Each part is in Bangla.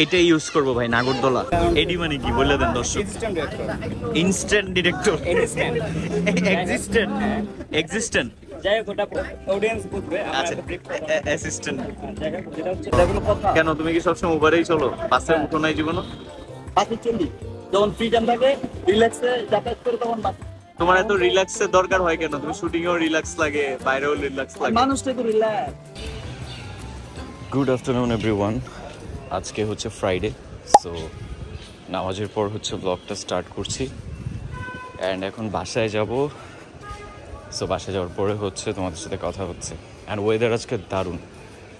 এটা ইউজ করবো ভাই, নাগরদোলা। এডি মানে কি বলে দেন দর্শক? Instant director, existent, existent. কেন তুমি কি সবসময় উবারেই চলো? বাসে উঠো নাই জীবনে? বাসে চলি যখন ফ্রি টাইম থাকে, রিল্যাক্সে যাতায়াত করে, তখন বাস। তোমার এত রিল্যাক্সের দরকার হয় কেন? তুমি শুটিং এও রিল্যাক্স লাগে, বাইরেও রিল্যাক্স লাগে। মানুষটা তো রিল্যাক্স। Good afternoon everyone. আজকে হচ্ছে ফ্রাইডে, সো নামাজের পর হচ্ছে ব্লগটা স্টার্ট করছি। অ্যান্ড এখন বাসায় যাব। সো বাসায় যাওয়ার পরে হচ্ছে তোমাদের সাথে কথা হচ্ছে। অ্যান্ড ওয়েদার আজকে দারুণ।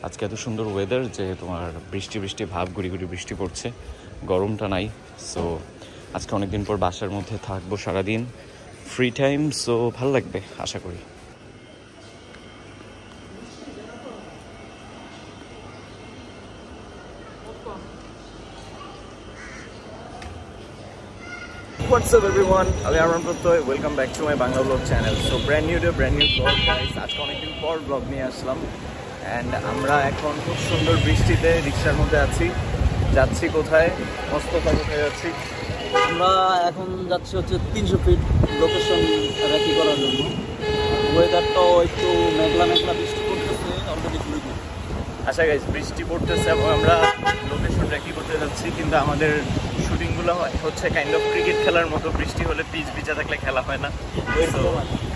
আজকে এত সুন্দর ওয়েদার যে তোমার বৃষ্টি বৃষ্টি ভাব, গুড়ি গুড়ি বৃষ্টি পড়ছে, গরমটা নাই। সো আজকে অনেকদিন পর বাসার মধ্যে থাকবো সারাদিন, ফ্রি টাইম। সো ভালো লাগবে আশা করি। What's up everyone? আমি আরমান প্রত্যয়, welcome back to my Bangla blog channel. So brand new day, brand new blog guys. আজকে অনেকদিন পর ব্লগ নিয়ে আসলাম। অ্যান্ড আমরা এখন খুব সুন্দর বৃষ্টিতে রিক্সার মধ্যে আছি। যাচ্ছি কোথায়? মোস্তফা কোথায় যাচ্ছি? আমরা এখন যাচ্ছি হচ্ছে 300 ফিট লোকেশন রেডি করার জন্য। ওয়েদারটাও একটু মেঘলা মেঘলা, বৃষ্টি পড়তেছে অলরেডি। আচ্ছা গাইস, বৃষ্টি পড়তেছে এবং আমরা লোকেশন রেডি করতে যাচ্ছি, কিন্তু আমাদের শুটিংগুলো হচ্ছে কাইন্ড অফ ক্রিকেট খেলার মতো। বৃষ্টি হলে পিচ ভিজা থাকলে খেলা হয় না। তো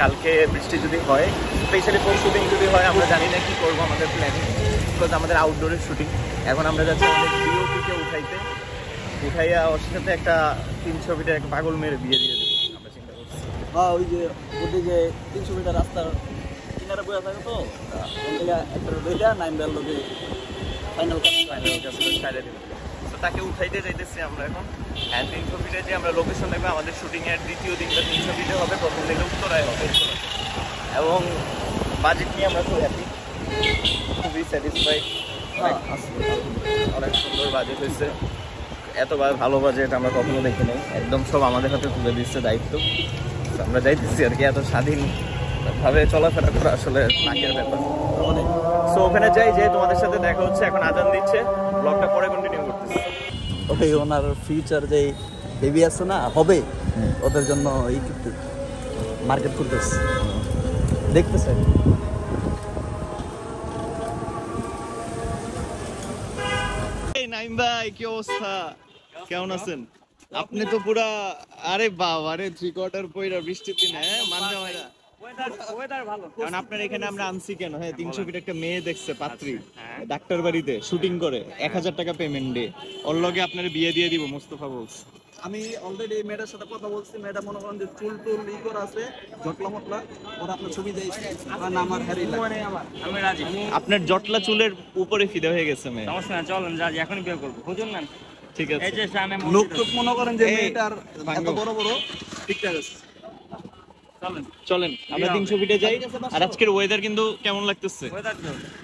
কালকে বৃষ্টি যদি হয়, স্পেশালি ফোর শুটিং যদি হয়, আমরা জানি না কি করবো আমাদের প্ল্যানিং, বিকজ আমাদের আউটডোরের শুটিং। এখন আমরা যাচ্ছি আমাদের ডিওপিকে উঠাইয়া ওর সাথে একটা 300 ফিটের একটা পাগল মেরে বিয়ে দিয়ে দেবো আমরা চিন্তা করছি। হ্যাঁ, ওই যে ওদিকে 300 মিটার রাস্তার কিনারে বয়ে থাকে, তো একটা রইলা নাইমবেল লোকে ফাইনাল কাছে ছাড়ে দেবো। তো তাকে উঠাইতে যাইতেছি আমরা এখন। হ্যাঁ, 300 ফিটে যে আমরা লোকেশন দেখবো, আমাদের শুটিংয়ের দ্বিতীয় দিনটা 300 ফিটে হবে। প্রথম দিনে উত্তরায় হবে। এবং বাজেট নিয়ে আমরা খুব হ্যাপি, খুবই স্যাটিসফাইড। অনেক সুন্দর বাজেট হয়েছে। এতবার ভালো বাজেট আমরা কখনো দেখি নাই। একদম সব আমাদের হাতে তুলে দিচ্ছে দায়িত্ব। আমরা যাইতেছি আর কি, এত স্বাধীনভাবে চলাফেরা করা আসলে নাকের ব্যাপার। সো ওখানে যাই, যে তোমাদের সাথে দেখা হচ্ছে। এখন আজান দিচ্ছে, ব্লগটা পরে কন্টিনিউ করতেছি। ওই ওনার ফিউচার যে বেবি আছে না, হবে, ওদের জন্য এই মার্কেট করতেছে, দেখতেছে। নাইম ভাই, কি অবস্থা? কেমন আছেন আপনি? তো পুরা, আরে বাবা রে, 3/4 পয়রা বৃষ্টির দিনে মানতে হয় না। ওয়েদার ভালো। কারণ আপনার এখানে আমরা আনছি কেন? হ্যাঁ, 300 ফিট একটা মেয়ে দেখছে, পাত্রী, ডাক্তার বাড়িতে শুটিং করে, 1000 টাকা পেমেন্ট দিয়ে ওর লগে আপনার বিয়ে দিয়ে দিব মোস্তফা বলছে। আমি অলরেডি মেয়েটার সাথে কথা বলছি। মেয়েটা মনে করেন যে চুল টুল ই করা আছে, জটলা মটলা, ওরা আপনার ছবি দেয়। আমার হ্যারি আমি রাজি। আপনার জটলা চুলের উপরে ফিদা হয়ে গেছে মেয়ে। সমস্যা না, চলেন রাজি, এখনই বিয়ে করবো। বুঝুন না, ঠিক আছে। এই যে সামনে লোক টুক মনে করেন যে মেয়েটার এত বড় বড়, ঠিকঠাক আছে। চলেন আমরা 300 ফিটে যাই। আর আজকের ওয়েদার কিন্তু কেমন লাগতেছে?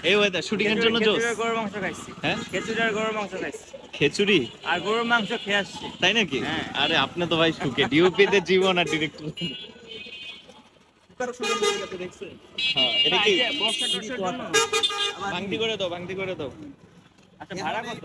এই ওয়েদার শুটিং এর জন্য জোস। গরুর মাংস খাইছি। হ্যাঁ, খিচুড়ি আর গরুর মাংস খাইছি। খিচুড়ি আর গরুর মাংস খেয়ে আসছি। তাই নাকি? আরে আপনি তো ভাই সুখে, ডিওপি তে জীবন আর ডিরেক্টর। হ্যাঁ, এটা কি ভাঙতি করে দাও, ভাঙতি করে দাও। আচ্ছা, ভাড়া কত?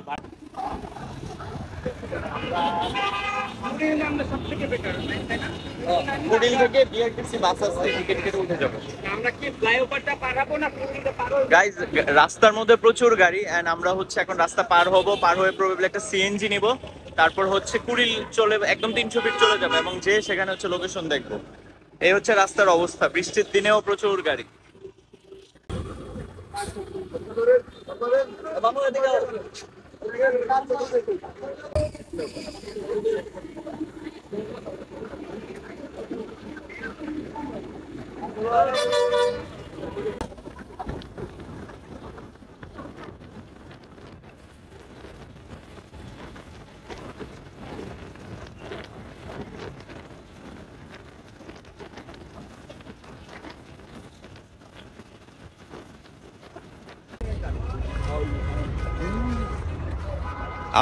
কুড়িল থেকে বিআরটিসি বাস আসছে, টিকিট কেটে উঠে যাবো। আমরা কি ফ্লাইওভারটা পার হবো না কুড়িলটা পার হবো? গাইস, রাস্তার মধ্যে প্রচুর গাড়ি, এন্ড আমরা হচ্ছে এখন রাস্তা পার হব। পার হয়ে প্রবাবলি একটা সিএনজি নিব, তারপর হচ্ছে কুড়িল চলে একদম 300 ফিট চলে যাবে এবং যে সেখানে হচ্ছে লোকেশন দেখবো। এই হচ্ছে রাস্তার অবস্থা, বৃষ্টির দিনেও প্রচুর গাড়ি।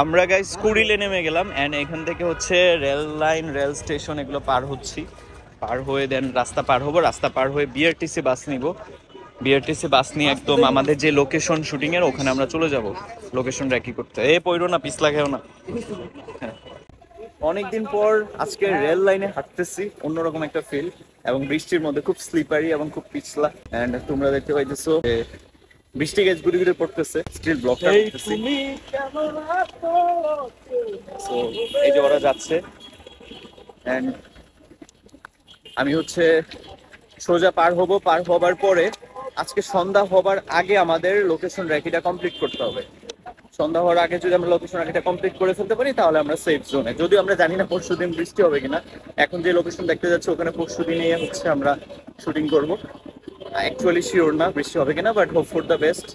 আমরা গাইস কুড়িলে নেমে গেলাম, এন্ড এখান থেকে হচ্ছে রেল লাইন, রেল স্টেশন এগুলো পার হচ্ছি। পার হয়ে দেন রাস্তা পার হবো, রাস্তা পার হয়ে বিআরটিসি বাস নিব। বিআরটিসি বাস নিয়ে একদম আমাদের যে লোকেশন শুটিং এর ওখানে আমরা চলে যাব লোকেশন রেকি করতে। এ পয়রো না, পিছ লাগেও না। হ্যাঁ। অনেকদিন পর আজকে রেল লাইনে হাঁটতেছি, অন্যরকম একটা ফিল, এবং বৃষ্টির মধ্যে খুব স্লিপারি এবং খুব পিছলা। এন্ড তোমরা দেখতে পাইতেছো বৃষ্টি গ্যাস গুড়ি গুড়ি পড়তেছে, স্টিল ব্লকটা করতেছি। সো এই যে ওরা যাচ্ছে, এন্ড আমি হচ্ছে সোজা পার হব। পার হবার পরে আজকে সন্ধ্যা হবার আগে আমাদের লোকেশন র্যাকিটা কমপ্লিট করতে হবে। সন্ধ্যা হওয়ার আগে যদি আমরা লোকেশন র্যাকিটা কমপ্লিট করে ফেলতে পারি তাহলে আমরা সেফ জোনে। যদিও আমরা জানি না পরশুদিন বৃষ্টি হবে কিনা। এখন যে লোকেশন দেখতে যাচ্ছে ওখানে পরশুদিনে হচ্ছে আমরা শুটিং করব। অ্যাকচুয়ালি শিওর না বৃষ্টি হবে কিনা, but hope for the best.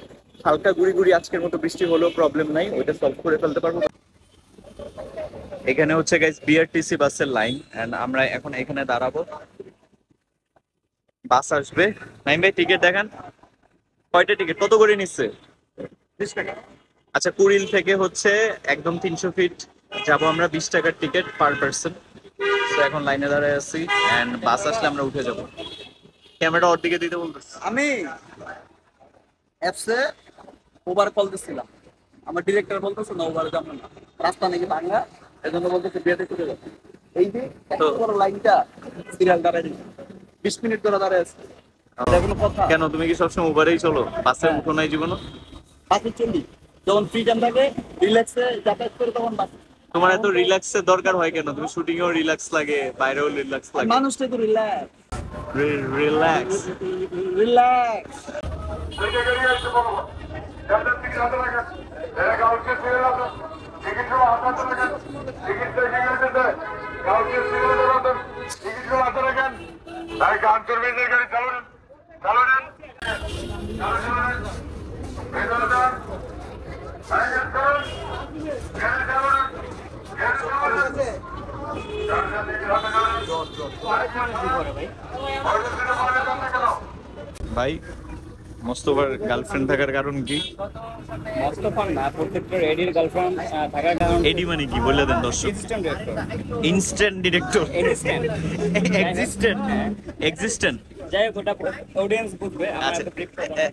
হালকা গুড়ি গুড়ি আজকের মতো বৃষ্টি হলেও প্রবলেম নাই, ওইটা সলভ করে ফেলতে পারবো। এখানে হচ্ছে গাইস বিআরটিসি বাসের লাইন, এন্ড আমরা এখন এখানে দাঁড়াবো। বাস আসবে। নাইম ভাই টিকিট দেখান, কয়টা টিকিট, কত করে নিচ্ছে? 20 টাকা। আচ্ছা, কুড়িল থেকে হচ্ছে একদম 300 ফিট যাবো আমরা, 20 টাকার টিকিট পার পার্সন। তো এখন লাইনে দাঁড়ায় আছি, এন্ড বাস আসলে আমরা উঠে যাব। ক্যামেরা ওর দিকে দিতে বলতেছি। আমি অ্যাপসে ওভার কল দিচ্ছিলাম, আমার ডিরেক্টর বলতেছে না ওভার যাবো না, রাস্তা নাকি ভাঙা, এই জন্য বলতেছে বিয়েতে চলে যাবে। এই যে এত বড় লাইনটা সিরিয়াল দাঁড়ায় 20 মিনিট ধরে দাঁড়ায় আছে। এটা কোনো কথা? কেন, তুমি কি সবসময় উবারেই চলো? বাসে উঠো নাই জীবনে? বাসে চলি যখন ফ্রি টাইম থাকে, রিল্যাক্সে যাতায়াত করে, তখন বাসে। তোমার এত রিল্যাক্সের দরকার হয় কেন? তুমি শুটিং এও রিল্যাক্স লাগে, বাইরেও রিল্যাক্স লাগে। মানুষটা তো রিল্যাক্স রিল্যাক্স রিল্যাক্স। ভাই, মোস্তফার গার্লফ্রেন্ড থাকার কারণ কি? মোস্তফা না, প্রত্যেকটা এডির গার্লফ্রেন্ড থাকার কারণ। এডি মানে কি বলে দেন দর্শক? Assistant director, instant director, instant existent, existent. যাই হোক, ওটা অডিয়েন্স বুঝবে। আচ্ছা,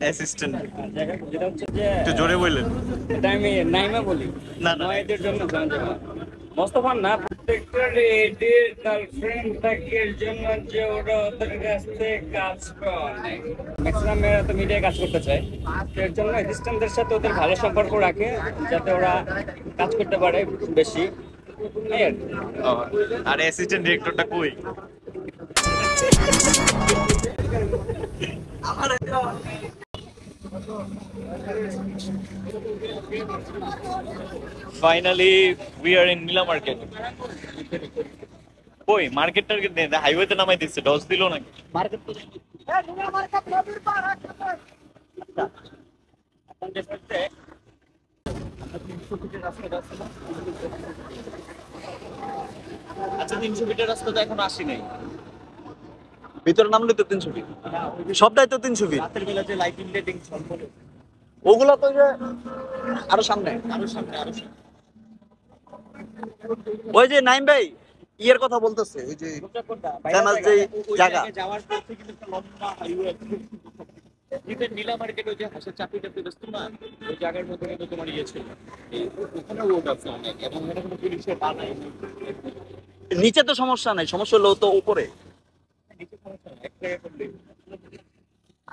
অ্যাসিস্টেন্ট। যেটা হচ্ছে যে একটু জোরে বললেন। এটা আমি নাইমা বলি, না, না। নয়দের জন্য মোস্তফা না, প্রত্যেকটা এডির গার্লফ্রেন্ড থাকার জন্য যে ওরা ওদের কাছ থেকে কাজ করে। ম্যাক্সিমাম মেয়েরা তো মিডিয়ায় কাজ করতে চায়, এর জন্য অ্যাসিস্ট্যান্টদের সাথে ওদের ভালো সম্পর্ক রাখে, যাতে ওরা কাজ করতে পারে বেশি। ও, আর অ্যাসিস্ট্যান্ট ডিরেক্টরটা কই? Finally we are in Nila market. কই মার্কেট টার্গেট নেই, হাইওয়েতে নামাই দিচ্ছে, ডজ দিল নাকি? মার্কেট তো আচ্ছা, 300 ফিটের রাস্তা তো এখন আসি নাই। ভিতরে নামলে তো 300 ফিট, সবটাই তো 300 ফিট। রাতের বেলা যে লাইটিং লাইটিং সব বলে, ওগুলা তো যে আরো সামনে, আরো সামনে, আরো সামনে। ওই যে নাইম ভাই ইয়ের কথা বলতেছে, ওই যে ফেমাস যে জায়গা যাওয়ার পর থেকে কিন্তু একটা লম্বা হাইওয়ে নীলা মার্কেট, ওই যে হাঁসের চাকরি টাকরি ব্যস্ত না, ওই জায়গার মধ্যে কিন্তু তোমার ইয়ে ছিল, ওখানে রোড আছে অনেক, এবং ওখানে কোনো পুলিশের পা নাই। নিচে তো সমস্যা নাই, সমস্যা হলো তো উপরে। নিচে সমস্যা নাই, এক জায়গায় করলে।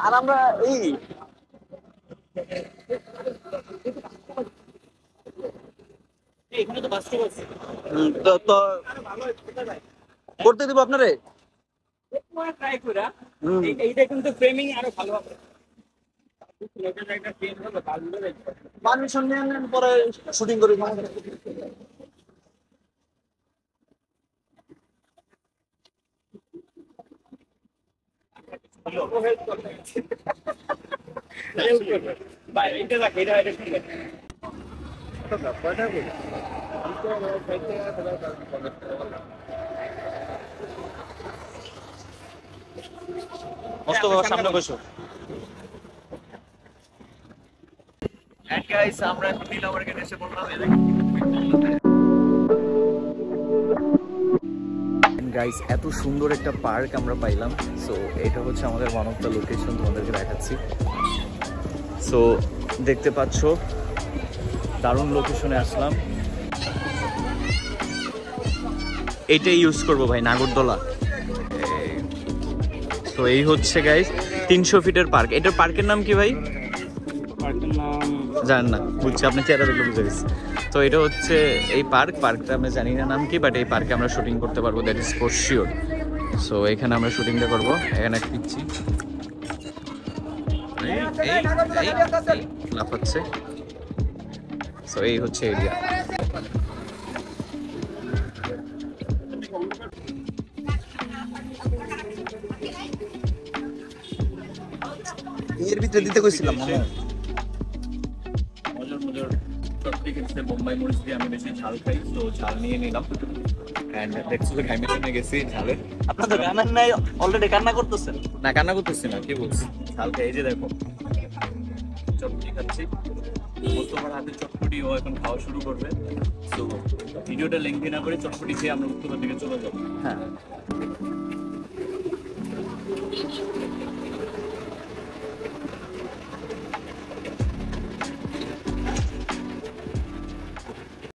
আর আমরা এই এখানে তো বাস্তব আছে, তো করতে দিব আপনারে। ট্রাই করা এইটা কিন্তু ফ্রেমিং আরো ভালো হবে। পারমিশন নিয়ে নেন, পরে শুটিং করি। সামনে বসো। আমরা এখন নীলা মার্কেটে এসে বললাম। গাইস এত সুন্দর একটা পার্ক আমরা পাইলাম। সো এটা হচ্ছে আমাদের ওয়ান অফ দ্য লোকেশন, তোমাদেরকে দেখাচ্ছি। সো দেখতে পাচ্ছ দারুণ লোকেশনে আসলাম। এইটাই ইউজ করবো ভাই, নাগরদোলা। তো এই হচ্ছে গাইস 300 ফিটের পার্ক। এটার পার্কের নাম কি ভাই? পার্কের নাম জানেন না? বুঝছি, আপনি চেহারা দেখলে বুঝে গেছি। তো এটা হচ্ছে এই পার্কটা আমরা জানি না নাম কি, বাট এই পার্কে আমরা শুটিং করতে পারবো, that is for sure. So এখানে আমরা শুটিংটা করবো। এখানে একটা পিচ্ছি লাফাচ্ছে। সো এই হচ্ছে এরিয়া। এর ভিতরে দিতে কইছিলাম মজার চটনি খেতে বোম্বাই মরিচ দিয়ে আমি বেশি ঝাল খাই, তো ঝাল নিয়ে নিলাম। এন্ড দেখছো যে ঘামে টেনে গেছি ঝালে। আপনার তো গানার নাই, অলরেডি কান্না করতেছেন। না কান্না করতেছি না, কি বলছি, ঝাল খাই। এই যে দেখো চটনি খাচ্ছি, মোস্তফার হাতে চটপটি, ও এখন খাওয়া শুরু করবে। তো ভিডিওটা লেংথি না করে চটপটি খেয়ে আমরা উত্তরের দিকে চলে যাবো। হ্যাঁ